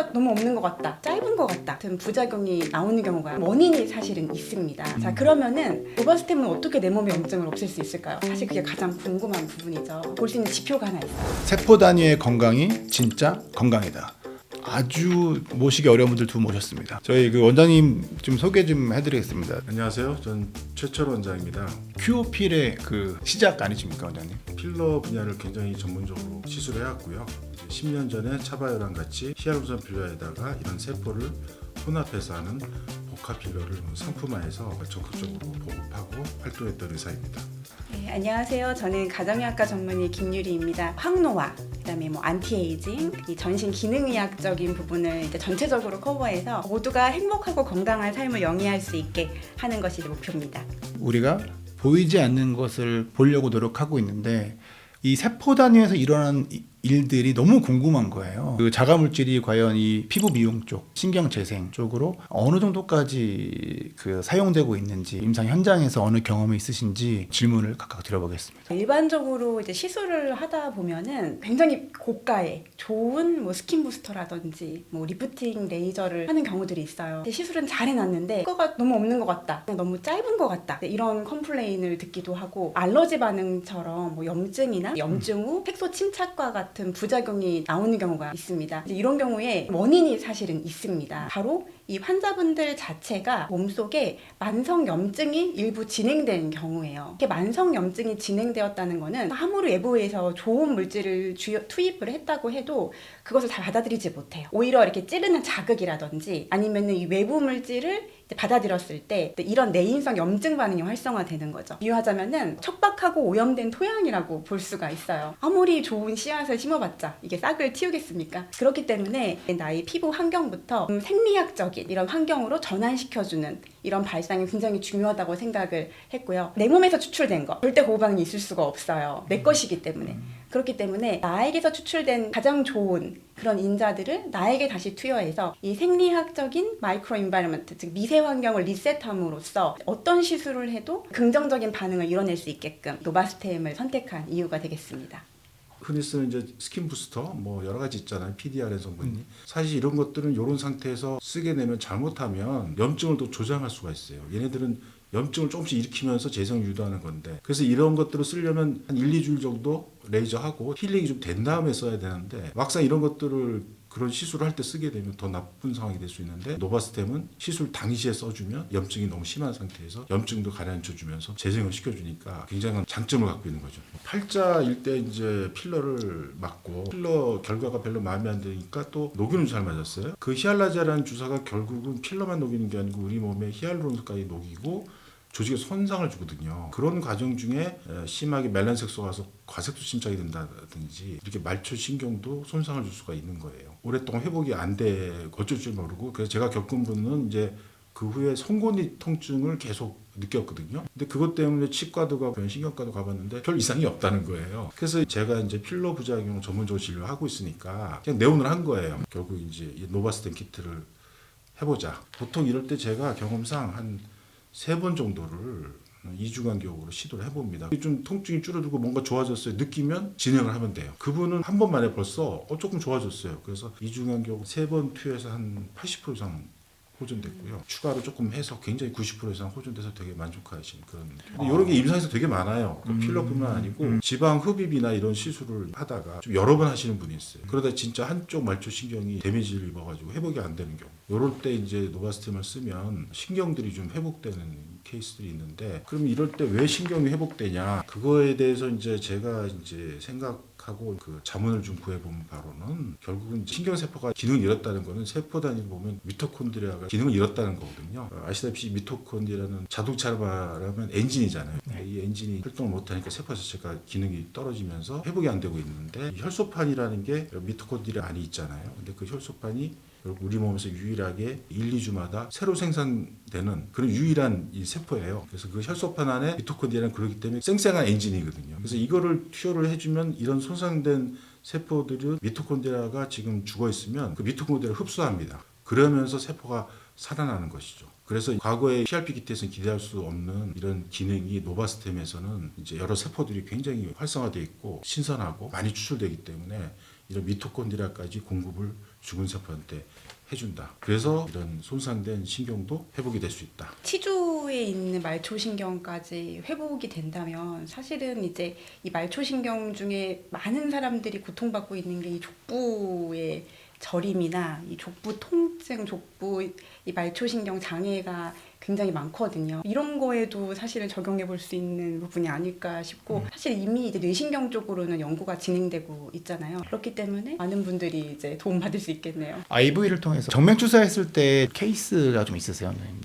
효과가 너무 없는 것 같다, 짧은 것 같다 같은 부작용이 나오는 경우가 원인이 사실은 있습니다. 자, 그러면은 노바스템은 어떻게 내 몸의 염증을 없앨 수 있을까요? 사실 그게 가장 궁금한 부분이죠. 볼 수 있는 지표가 하나 있어요. 세포 단위의 건강이 진짜 건강이다. 아주 모시기 어려운 분들 두 분 모셨습니다. 저희 그 원장님 좀 소개 좀 해드리겠습니다. 안녕하세요. 전 최철 원장입니다. 큐어필의 그 시작 아니십니까, 원장님? 필러 분야를 굉장히 전문적으로 시술해왔고요. 10년 전에 차바이오랑 같이 히알루론 필러에다가 이런 세포를 혼합해서 하는 복합 필러를 상품화해서 적극적으로 보급하고 활동했던 의사입니다. 네, 안녕하세요. 저는 가정의학과 전문의 김유리입니다. 항노화, 그다음에 뭐 안티에이징, 이 전신 기능의학적인 부분을 이제 전체적으로 커버해서 모두가 행복하고 건강한 삶을 영위할 수 있게 하는 것이 목표입니다. 우리가 보이지 않는 것을 보려고 노력하고 있는데 이 세포 단위에서 일어나는 일들이 너무 궁금한 거예요. 그 자가 물질이 과연 이 피부 미용 쪽, 신경 재생 쪽으로 어느 정도까지 그 사용되고 있는지, 임상 현장에서 어느 경험이 있으신지 질문을 각각 드려보겠습니다. 일반적으로 이제 시술을 하다 보면은 굉장히 고가의 좋은 뭐 스킨 부스터라든지 뭐 리프팅 레이저를 하는 경우들이 있어요. 시술은 잘 해놨는데 효과가 너무 없는 것 같다, 너무 짧은 것 같다, 이런 컴플레인을 듣기도 하고, 알러지 반응처럼 뭐 염증이나 염증 후 색소 침착과 같은 부작용이 나오는 경우가 있습니다. 이런 경우에 원인이 사실은 있습니다. 바로 이 환자분들 자체가 몸속에 만성 염증이 일부 진행되는 경우예요. 이렇게 만성 염증이 진행되었다는 것은 아무리 외부에서 좋은 물질을 투입을 했다고 해도 그것을 잘 받아들이지 못해요. 오히려 이렇게 찌르는 자극이라든지 아니면 이 외부 물질을 받아들였을 때 이런 내인성 염증 반응이 활성화되는 거죠. 비유하자면은 척박하고 오염된 토양이라고 볼 수가 있어요. 아무리 좋은 씨앗을 심어봤자 이게 싹을 틔우겠습니까? 그렇기 때문에 나의 피부 환경부터 생리학적인 이런 환경으로 전환시켜주는 이런 발상이 굉장히 중요하다고 생각을 했고요. 내 몸에서 추출된 거 절대 고부 반응이 있을 수가 없어요. 내 것이기 때문에. 그렇기 때문에 나에게서 추출된 가장 좋은 그런 인자들을 나에게 다시 투여해서 이 생리학적인 마이크로 인바이러먼트, 즉 미세 환경을 리셋함으로써 어떤 시술을 해도 긍정적인 반응을 이뤄낼 수 있게끔 노바스템을 선택한 이유가 되겠습니다. 흔히 쓰는 이제 스킨 부스터 뭐 여러 가지 있잖아요. PDRN 성분이. 사실 이런 것들은 이런 상태에서 쓰게 되면 잘못하면 염증을 또 조장할 수가 있어요. 얘네들은 염증을 조금씩 일으키면서 재생을 유도하는 건데, 그래서 이런 것들을 쓰려면 한 1, 2주일 정도 레이저하고 힐링이 좀 된 다음에 써야 되는데, 막상 이런 것들을 그런 시술을 할 때 쓰게 되면 더 나쁜 상황이 될 수 있는데, 노바스템은 시술 당시에 써주면 염증이 너무 심한 상태에서 염증도 가라앉혀주면서 재생을 시켜주니까 굉장한 장점을 갖고 있는 거죠. 팔자일 때 이제 필러를 맞고 필러 결과가 별로 마음에 안 드니까 또 녹이는 잘 맞았어요. 그 히알라제라는 주사가 결국은 필러만 녹이는 게 아니고 우리 몸에 히알루론까지 녹이고 조직에 손상을 주거든요. 그런 과정 중에 심하게 멜란색소가 와서 과색소 침착이 된다든지 이렇게 말초 신경도 손상을 줄 수가 있는 거예요. 오랫동안 회복이 안 돼 어쩔 줄 모르고, 그래서 제가 겪은 분은 이제 그 후에 송곳니 통증을 계속 느꼈거든요. 근데 그것 때문에 치과도 가고 신경과도 가봤는데 별 이상이 없다는 거예요. 그래서 제가 이제 필러 부작용 전문적으로 진료하고 있으니까 그냥 내원을 한 거예요. 결국 이제 노바스템 키트를 해보자. 보통 이럴 때 제가 경험상 한 3번 정도를 2주 간격으로 시도를 해봅니다. 좀 통증이 줄어들고 뭔가 좋아졌어요. 느끼면 진행을 하면 돼요. 그분은 한 번 만에 벌써 조금 좋아졌어요. 그래서 2주 간격 3번 투여해서 한 80% 이상 호전됐고요. 추가로 조금 해서 굉장히 90% 이상 호전돼서 되게 만족하시는 그런. 근데 이런 게 임상에서 되게 많아요. 필러뿐만 아니고 지방 흡입이나 이런 시술을 하다가 좀 여러 번 하시는 분이 있어요. 그러다 진짜 한쪽 말초 신경이 데미지를 입어가지고 회복이 안 되는 경우. 이럴 때 이제 노바스템을 쓰면 신경들이 좀 회복되는 케이스들이 있는데, 그럼 이럴 때 왜 신경이 회복되냐? 그거에 대해서 이제 제가 이제 생각하고 그 자문을 좀 구해보면 바로는 결국은 신경세포가 기능을 잃었다는 거는 세포 단위로 보면 미토콘드리아가 기능을 잃었다는 거거든요. 아시다시피 미토콘드리아는 자동차로 말하면 엔진이잖아요. 이 엔진이 활동을 못하니까 세포 자체가 기능이 떨어지면서 회복이 안 되고 있는데, 혈소판이라는 게 미토콘드리아 안에 있잖아요. 근데 그 혈소판이 우리 몸에서 유일하게 1, 2주마다 새로 생산되는 그런 유일한 이 세포예요. 그래서 그 혈소판 안에 미토콘드리아는 그렇기 때문에 쌩쌩한 엔진이거든요. 그래서 이거를 투여를 해주면 이런 손상된 세포들은 미토콘드리아가 지금 죽어 있으면 그 미토콘드리아를 흡수합니다. 그러면서 세포가 살아나는 것이죠. 그래서 과거에 PRP 키트에서는 기대할 수 없는 이런 기능이 노바스템에서는 이제 여러 세포들이 굉장히 활성화되어 있고 신선하고 많이 추출되기 때문에 이런 미토콘드리아까지 공급을 죽은 세포한테 해준다. 그래서 이런 손상된 신경도 회복이 될 수 있다. 치주에 있는 말초신경까지 회복이 된다면 사실은 이제 이 말초신경 중에 많은 사람들이 고통받고 있는 게 이 족부의 저림이나 이 족부 통증, 족부 이 말초신경 장애가 굉장히 많거든요. 이런 거에도 사실은 적용해 볼 수 있는 부분이 아닐까 싶고 사실 이미 이제 뇌신경 쪽으로는 연구가 진행되고 있잖아요. 그렇기 때문에 많은 분들이 이제 도움 받을 수 있겠네요. IV를 통해서 정맥 주사했을 때 케이스가 좀 있으세요, 선생님?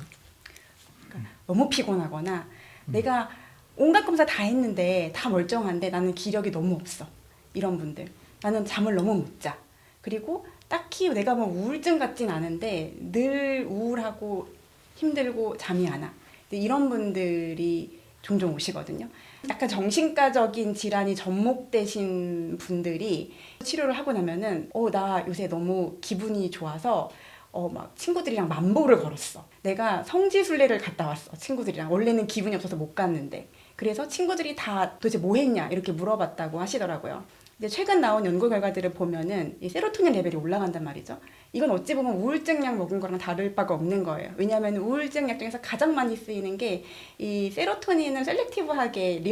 그러니까 너무 피곤하거나 내가 온갖 검사 다 했는데 다 멀쩡한데 나는 기력이 너무 없어. 이런 분들. 나는 잠을 너무 못 자. 그리고 딱히 내가 뭐 우울증 같진 않은데 늘 우울하고 힘들고 잠이 안 와. 이런 분들이 종종 오시거든요. 약간 정신과적인 질환이 접목되신 분들이 치료를 하고 나면은 나 요새 너무 기분이 좋아서 막 친구들이랑 만보를 걸었어. 내가 성지순례를 갔다 왔어. 친구들이랑. 원래는 기분이 없어서 못 갔는데. 그래서 친구들이 다 도대체 뭐 했냐 이렇게 물어봤다고 하시더라고요. 근데 최근 나온 연구 결과들을 보면은 이 세로토닌 레벨이 올라간단 말이죠. 이건 어찌 보면 우울증 약 먹은 거랑 다를 바가 없는 거예요. 왜냐하면 우울증 약 중에서 가장 많이 쓰이는 게 이 세로토닌을 셀렉티브하게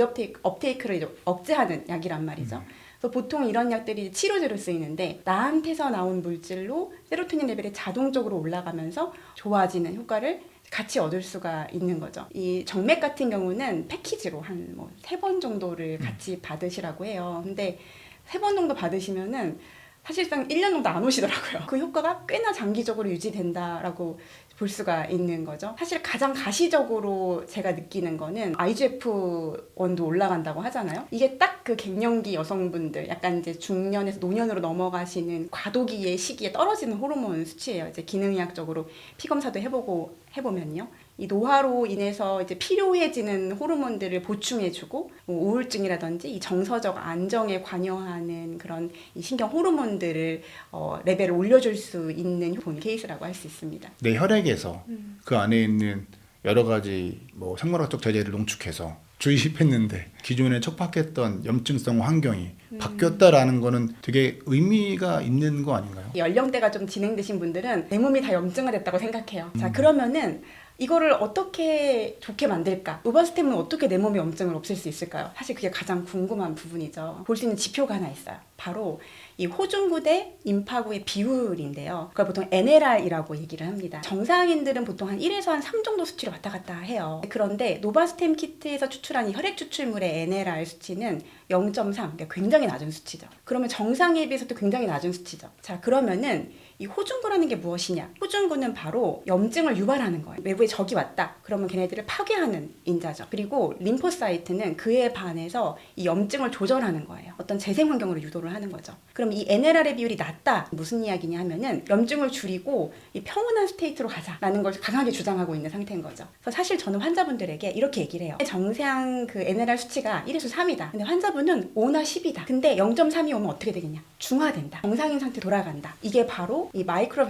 업테이크를 이제 억제하는 약이란 말이죠. 그래서 보통 이런 약들이 치료제로 쓰이는데 나한테서 나온 물질로 세로토닌 레벨이 자동적으로 올라가면서 좋아지는 효과를 같이 얻을 수가 있는 거죠. 이 정맥 같은 경우는 패키지로 한 뭐 3번 정도를 같이 받으시라고 해요. 근데 3번 정도 받으시면은 사실상 1년 정도 안 오시더라고요. 그 효과가 꽤나 장기적으로 유지된다라고 볼 수가 있는 거죠. 사실 가장 가시적으로 제가 느끼는 거는 IGF-1도 올라간다고 하잖아요. 이게 딱 그 갱년기 여성분들, 약간 이제 중년에서 노년으로 넘어가시는 과도기의 시기에 떨어지는 호르몬 수치예요. 이제 기능의학적으로 피 검사도 해보면요. 이 노화로 인해서 이제 필요해지는 호르몬들을 보충해주고 뭐 우울증이라든지 이 정서적 안정에 관여하는 그런 이 신경 호르몬들을 레벨을 올려줄 수 있는 본 케이스라고 할 수 있습니다. 내 혈액에서 그 안에 있는 여러 가지 뭐 생물학적 제재를 농축해서 주입했는데 기존에 척박했던 염증성 환경이 바뀌었다라는 거는 되게 의미가 있는 거 아닌가요? 연령대가 좀 진행되신 분들은 내 몸이 다 염증화됐다고 생각해요. 자, 그러면은 이거를 어떻게 좋게 만들까? 노바스템은 어떻게 내 몸의 염증을 없앨 수 있을까요? 사실 그게 가장 궁금한 부분이죠. 볼 수 있는 지표가 하나 있어요. 바로 이 호중구 대 임파구의 비율인데요. 그걸 보통 NLR이라고 얘기를 합니다. 정상인들은 보통 한 1에서 한 3 정도 수치로 왔다 갔다 해요. 그런데 노바스템 키트에서 추출한 이 혈액 추출물의 NLR 수치는 0.3, 그러니까 굉장히 낮은 수치죠. 그러면 정상에 비해서도 굉장히 낮은 수치죠. 자, 그러면은 이 호중구라는 게 무엇이냐? 호중구는 바로 염증을 유발하는 거예요. 외부에 적이 왔다. 그러면 걔네들을 파괴하는 인자죠. 그리고 림포사이트는 그에 반해서 이 염증을 조절하는 거예요. 어떤 재생 환경으로 유도를 하는 거죠. 그럼 이 NLR의 비율이 낮다. 무슨 이야기냐 하면은 염증을 줄이고 이 평온한 스테이트로 가자라는 걸 강하게 주장하고 있는 상태인 거죠. 그래서 사실 저는 환자분들에게 이렇게 얘기를 해요. 정상 그 NLR 수치가 1에서 3이다. 근데 환자분은 5나 10이다. 근데 0.3이 오면 어떻게 되겠냐? 중화된다. 정상인 상태 돌아간다. 이게 바로 이 마이크로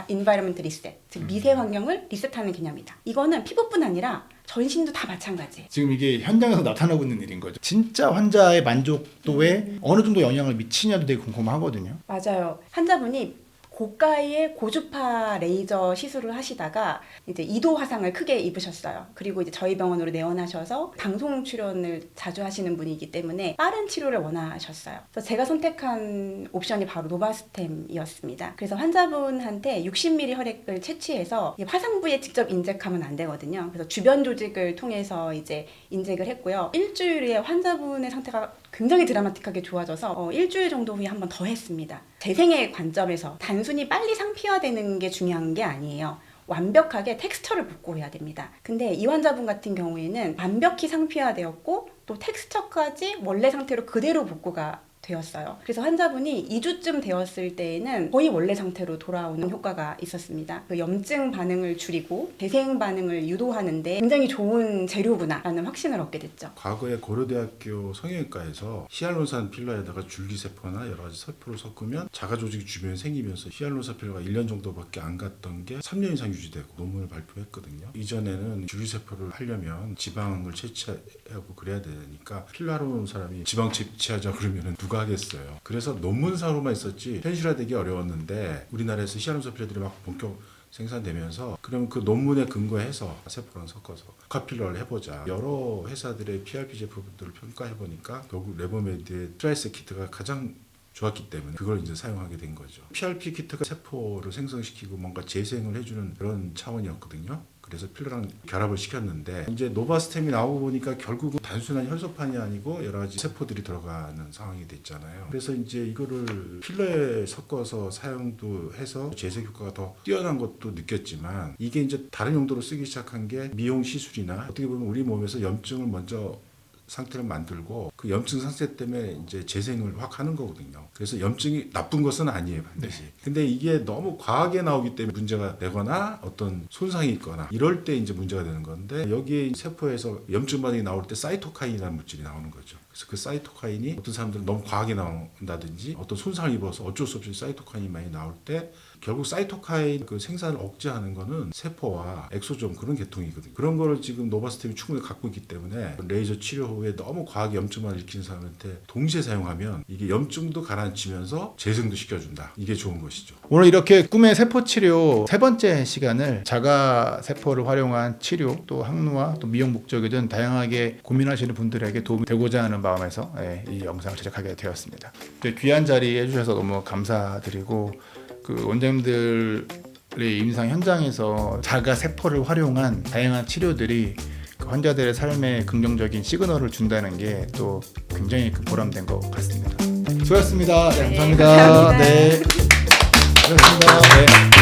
인바이러먼트 리셋, 즉 미세 환경을 리셋하는 개념이다. 이거는 피부뿐 아니라 전신도 다 마찬가지예요. 지금 이게 현장에서 나타나고 있는 일인 거죠. 진짜 환자의 만족도에 어느 정도 영향을 미치냐도 되게 궁금하거든요. 맞아요. 환자분이 고가의 고주파 레이저 시술을 하시다가 이제 2도 화상을 크게 입으셨어요. 그리고 이제 저희 병원으로 내원하셔서 방송 출연을 자주 하시는 분이기 때문에 빠른 치료를 원하셨어요. 그래서 제가 선택한 옵션이 바로 노바스템이었습니다. 그래서 환자분한테 60ml 혈액을 채취해서 화상부에 직접 인젝하면 안 되거든요. 그래서 주변 조직을 통해서 이제 인젝을 했고요. 일주일에 환자분의 상태가 굉장히 드라마틱하게 좋아져서 일주일 정도 후에 한 번 더 했습니다. 재생의 관점에서 단순히 빨리 상피화되는 게 중요한 게 아니에요. 완벽하게 텍스처를 복구해야 됩니다. 근데 이 환자분 같은 경우에는 완벽히 상피화되었고 또 텍스처까지 원래 상태로 그대로 복구가 되었어요. 그래서 환자분이 2주쯤 되었을 때에는 거의 원래 상태로 돌아오는 효과가 있었습니다. 그 염증 반응을 줄이고 재생 반응을 유도하는데 굉장히 좋은 재료구나라는 확신을 얻게 됐죠. 과거에 고려대학교 성형외과에서 히알루론산 필러에다가 줄기세포나 여러 가지 세포를 섞으면 자가조직이 주변에 생기면서 히알루론산 필러가 1년 정도밖에 안 갔던 게 3년 이상 유지되고 논문을 발표했거든요. 이전에는 줄기세포를 하려면 지방을 채취하고 그래야 되니까 필러 하러 온 사람이 지방 채취하자 그러면 누가 누가 하겠어요. 그래서 논문상으로만 있었지 현실화되기 어려웠는데 우리나라에서 시아름소 필러들이 막 본격 생산되면서 그럼 그 논문에 근거해서 세포랑 섞어서 카필러를 해보자. 여러 회사들의 PRP 제품들을 평가해보니까 결국 레버메드의 트라이스 키트가 가장 좋았기 때문에 그걸 이제 사용하게 된 거죠. PRP 키트가 세포를 생성시키고 뭔가 재생을 해주는 그런 차원이었거든요. 그래서 필러랑 결합을 시켰는데 이제 노바스템이 나오고 보니까 결국은 단순한 혈소판이 아니고 여러 가지 세포들이 들어가는 상황이 됐잖아요. 그래서 이제 이거를 필러에 섞어서 사용도 해서 재생 효과가 더 뛰어난 것도 느꼈지만 이게 이제 다른 용도로 쓰기 시작한 게 미용 시술이나 어떻게 보면 우리 몸에서 염증을 먼저 상태를 만들고 그 염증 상태 때문에 이제 재생을 확 하는 거거든요. 그래서 염증이 나쁜 것은 아니에요, 반드시. 근데 이게 너무 과하게 나오기 때문에 문제가 되거나 어떤 손상이 있거나 이럴 때 이제 문제가 되는 건데 여기에 세포에서 염증 반응이 나올 때 사이토카인이라는 물질이 나오는 거죠. 그래서 그 사이토카인이 어떤 사람들은 너무 과하게 나온다든지 어떤 손상을 입어서 어쩔 수 없이 사이토카인이 많이 나올 때 결국 사이토카인 그 생산을 억제하는 거는 세포와 엑소좀 그런 계통이거든요. 그런 거를 지금 노바스템이 충분히 갖고 있기 때문에 레이저 치료 후에 너무 과하게 염증만 일으키는 사람한테 동시에 사용하면 이게 염증도 가라앉히면서 재생도 시켜준다. 이게 좋은 것이죠. 오늘 이렇게 꿈의 세포 치료 세 번째 시간을 자가 세포를 활용한 치료 또 항노화 또 미용 목적이든 다양하게 고민하시는 분들에게 도움이 되고자 하는 마음에서 이 영상을 제작하게 되었습니다. 귀한 자리 해주셔서 너무 감사드리고 그 원장님들의 임상 현장에서 자가 세포를 활용한 다양한 치료들이 그 환자들의 삶에 긍정적인 시그널을 준다는 게 또 굉장히 그 보람된 것 같습니다. 수고하셨습니다. 네, 감사합니다. 감사합니다. 네. 수고하셨습니다. 네.